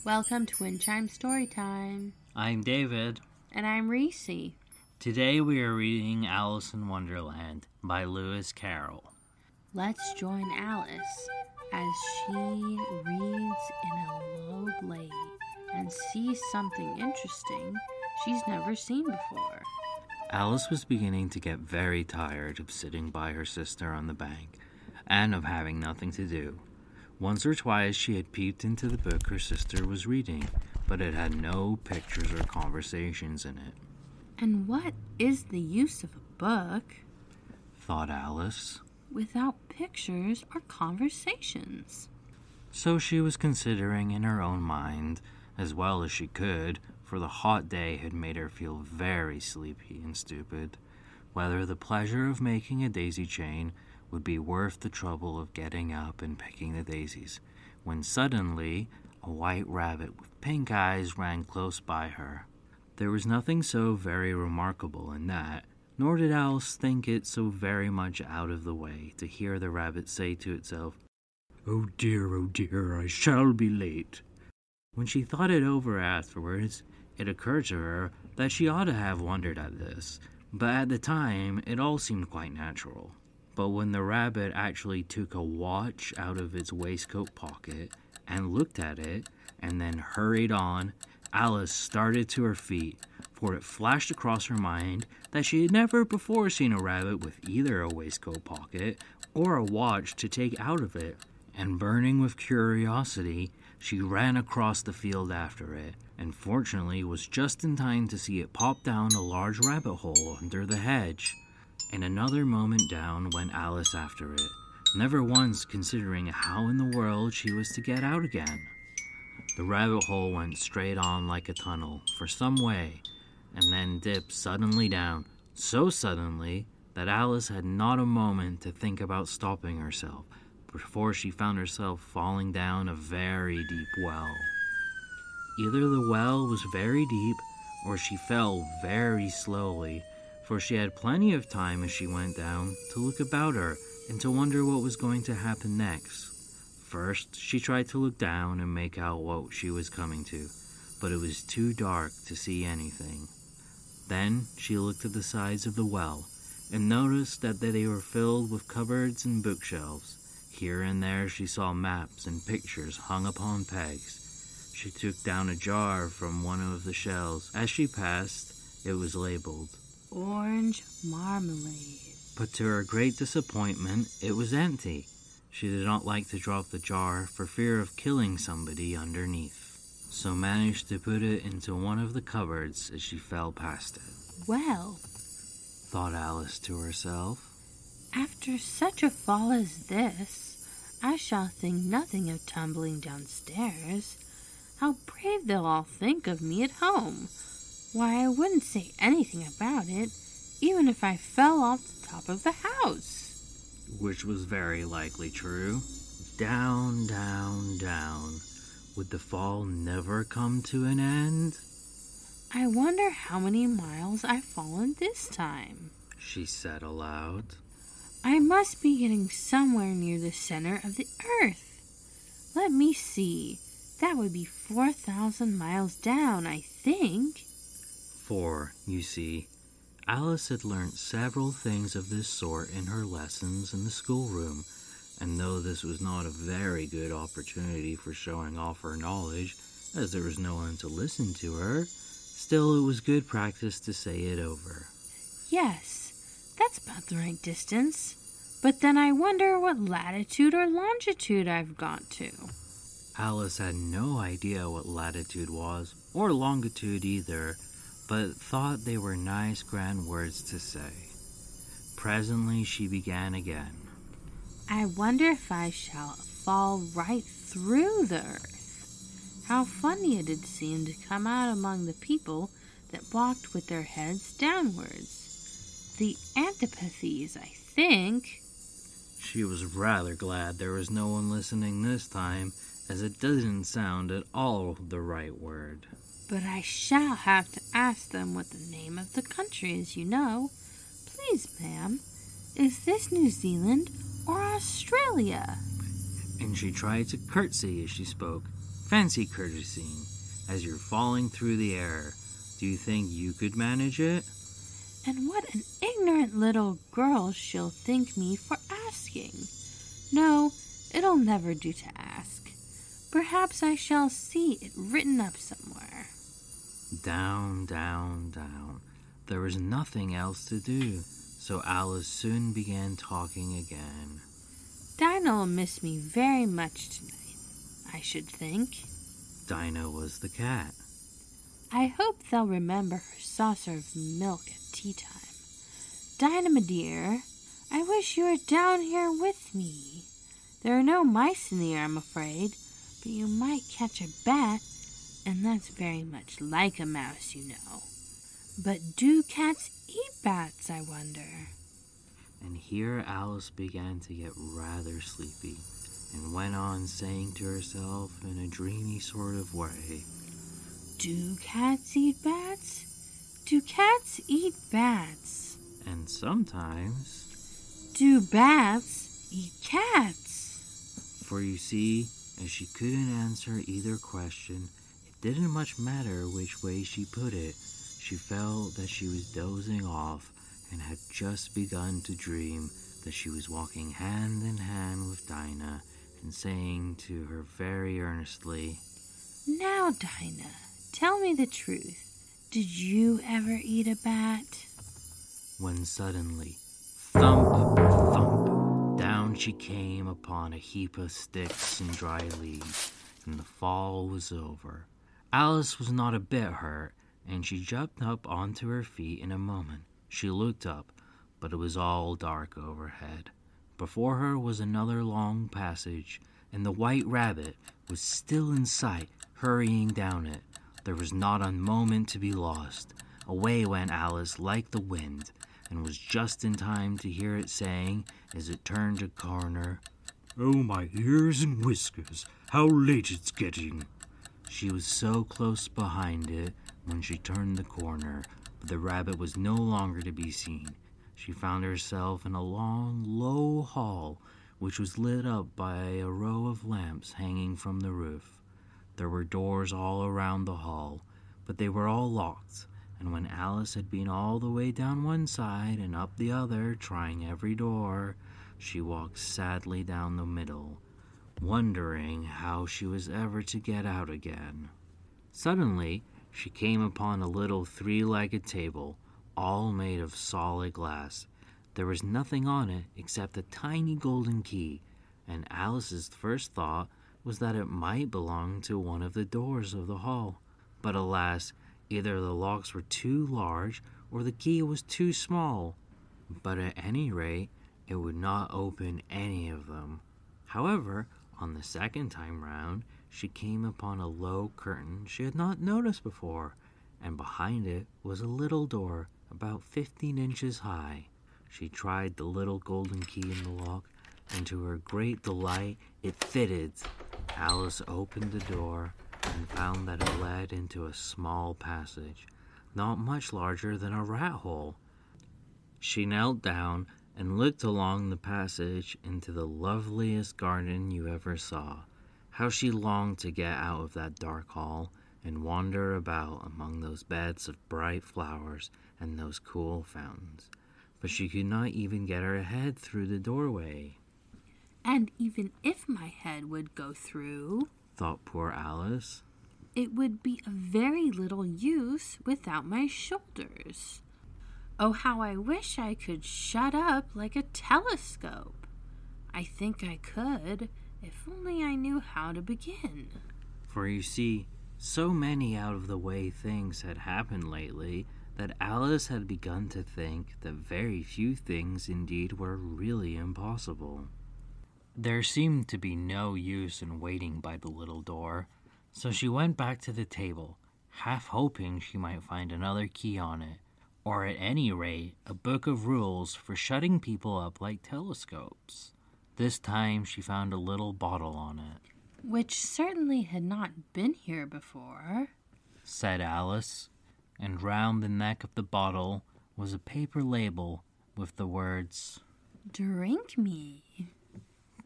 Welcome to Windchime Storytime. I'm David. And I'm Reese. Today we are reading Alice in Wonderland by Lewis Carroll. Let's join Alice as she reads in a low glade and sees something interesting she's never seen before. Alice was beginning to get very tired of sitting by her sister on the bank and of having nothing to do. Once or twice she had peeped into the book her sister was reading, but it had no pictures or conversations in it. And what is the use of a book, thought Alice, without pictures or conversations? So she was considering in her own mind, as well as she could, for the hot day had made her feel very sleepy and stupid, whether the pleasure of making a daisy chain would be worth the trouble of getting up and picking the daisies, when suddenly a white rabbit with pink eyes ran close by her. There was nothing so very remarkable in that, nor did Alice think it so very much out of the way to hear the rabbit say to itself, oh dear, I shall be late." When she thought it over afterwards, it occurred to her that she ought to have wondered at this, but at the time it all seemed quite natural. But when the rabbit actually took a watch out of its waistcoat pocket and looked at it and then hurried on, Alice started to her feet, for it flashed across her mind that she had never before seen a rabbit with either a waistcoat pocket or a watch to take out of it, and burning with curiosity, she ran across the field after it, and fortunately was just in time to see it pop down a large rabbit hole under the hedge. And another moment down went Alice after it, never once considering how in the world she was to get out again. The rabbit hole went straight on like a tunnel for some way, and then dipped suddenly down, so suddenly that Alice had not a moment to think about stopping herself before she found herself falling down a very deep well. Either the well was very deep, or she fell very slowly, for she had plenty of time as she went down to look about her and to wonder what was going to happen next. First, she tried to look down and make out what she was coming to, but it was too dark to see anything. Then she looked at the sides of the well and noticed that they were filled with cupboards and bookshelves. Here and there she saw maps and pictures hung upon pegs. She took down a jar from one of the shelves. As she passed, it was labeled Orange marmalade. But to her great disappointment, it was empty. She did not like to drop the jar for fear of killing somebody underneath, so managed to put it into one of the cupboards as she fell past it. Well, thought Alice to herself, after such a fall as this, I shall think nothing of tumbling downstairs. How brave they'll all think of me at home. Why, I wouldn't say anything about it, even if I fell off the top of the house. Which was very likely true. Down, down, down. Would the fall never come to an end? I wonder how many miles I've fallen this time, she said aloud. I must be getting somewhere near the center of the earth. Let me see. That would be 4,000 miles down, I think. For, you see, Alice had learnt several things of this sort in her lessons in the schoolroom, and though this was not a very good opportunity for showing off her knowledge, as there was no one to listen to her, still it was good practice to say it over. Yes, that's about the right distance. But then I wonder what latitude or longitude I've got to. Alice had no idea what latitude was, or longitude either, but thought they were nice grand words to say. Presently she began again. I wonder if I shall fall right through the earth. How funny it'd seem to come out among the people that walked with their heads downwards. The antipathies, I think. She was rather glad there was no one listening this time, as it didn't sound at all the right word. But I shall have to ask them what the name of the country is, you know. Please, ma'am, is this New Zealand or Australia? And she tried to curtsy as she spoke, Fancy courtesying as you're falling through the air. Do you think you could manage it? And what an ignorant little girl she'll think me for asking. No, it'll never do to ask. Perhaps I shall see it written up somewhere. Down, down, down. There was nothing else to do, so Alice soon began talking again. Dinah'll miss me very much tonight, I should think. Dinah was the cat. I hope they'll remember her saucer of milk at tea time. Dinah, my dear, I wish you were down here with me. There are no mice in the air, I'm afraid, but you might catch a bat, and that's very much like a mouse, you know. But do cats eat bats, I wonder? And here Alice began to get rather sleepy, and went on saying to herself in a dreamy sort of way, Do cats eat bats? Do cats eat bats? And sometimes, Do bats eat cats? For you see, as she couldn't answer either question, it didn't much matter which way she put it. She felt that she was dozing off and had just begun to dream that she was walking hand in hand with Dinah and saying to her very earnestly, Now, Dinah, tell me the truth. Did you ever eat a bat? When suddenly, thump, thump, down she came upon a heap of sticks and dry leaves, and the fall was over. Alice was not a bit hurt, and she jumped up onto her feet in a moment. She looked up, but it was all dark overhead. Before her was another long passage, and the white rabbit was still in sight, hurrying down it. There was not a moment to be lost. Away went Alice like the wind, and was just in time to hear it saying, as it turned a corner, Oh, my ears and whiskers, how late it's getting. She was so close behind it when she turned the corner, but the rabbit was no longer to be seen. She found herself in a long, low hall, which was lit up by a row of lamps hanging from the roof. There were doors all around the hall, but they were all locked, and when Alice had been all the way down one side and up the other, trying every door, she walked sadly down the middle, wondering how she was ever to get out again. Suddenly, she came upon a little three-legged table, all made of solid glass. There was nothing on it except a tiny golden key, and Alice's first thought was that it might belong to one of the doors of the hall. But alas, either the locks were too large or the key was too small. But at any rate, it would not open any of them. However, on the second time round, she came upon a low curtain she had not noticed before, and behind it was a little door about 15 inches high. She tried the little golden key in the lock, and to her great delight, it fitted. Alice opened the door and found that it led into a small passage, not much larger than a rat hole. She knelt down and looked along the passage into the loveliest garden you ever saw. How she longed to get out of that dark hall and wander about among those beds of bright flowers and those cool fountains. But she could not even get her head through the doorway. And even if my head would go through, thought poor Alice, it would be of very little use without my shoulders. Oh, how I wish I could shut up like a telescope. I think I could, if only I knew how to begin. For you see, so many out-of-the-way things had happened lately that Alice had begun to think that very few things indeed were really impossible. There seemed to be no use in waiting by the little door, so she went back to the table, half hoping she might find another key on it, or at any rate a book of rules for shutting people up like telescopes. This time she found a little bottle on it. Which certainly had not been here before, said Alice, and round the neck of the bottle was a paper label with the words, Drink me,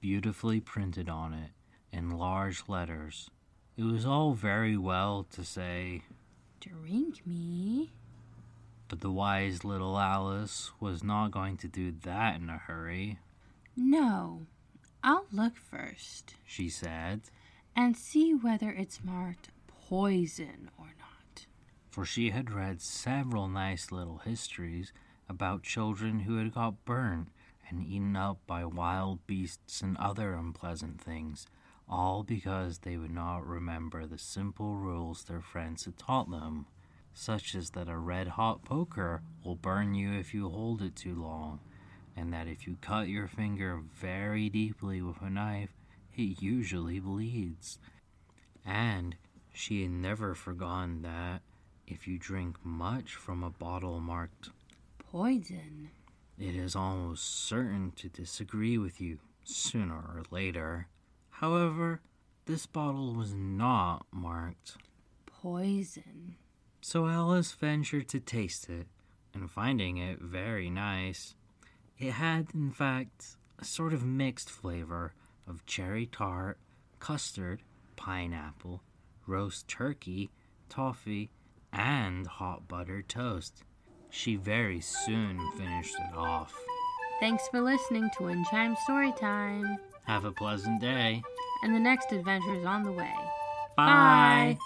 beautifully printed on it in large letters. It was all very well to say, "Drink me." but the wise little Alice was not going to do that in a hurry. "No, I'll look first," She said, "and see whether it's marked poison or not." for she had read several nice little histories about children who had got burnt and eaten up by wild beasts and other unpleasant things, all because they would not remember the simple rules their friends had taught them, such as that a red-hot poker will burn you if you hold it too long, and that if you cut your finger very deeply with a knife, it usually bleeds. And she had never forgotten that if you drink much from a bottle marked poison, it is almost certain to disagree with you sooner or later. However, this bottle was not marked poison. so Alice ventured to taste it, and finding it very nice, it had, in fact, a sort of mixed flavor of cherry tart, custard, pineapple, roast turkey, toffee, and hot buttered toast. She very soon finished it off. Thanks for listening to Wind Chime Storytime. Have a pleasant day. And the next adventure is on the way. Bye.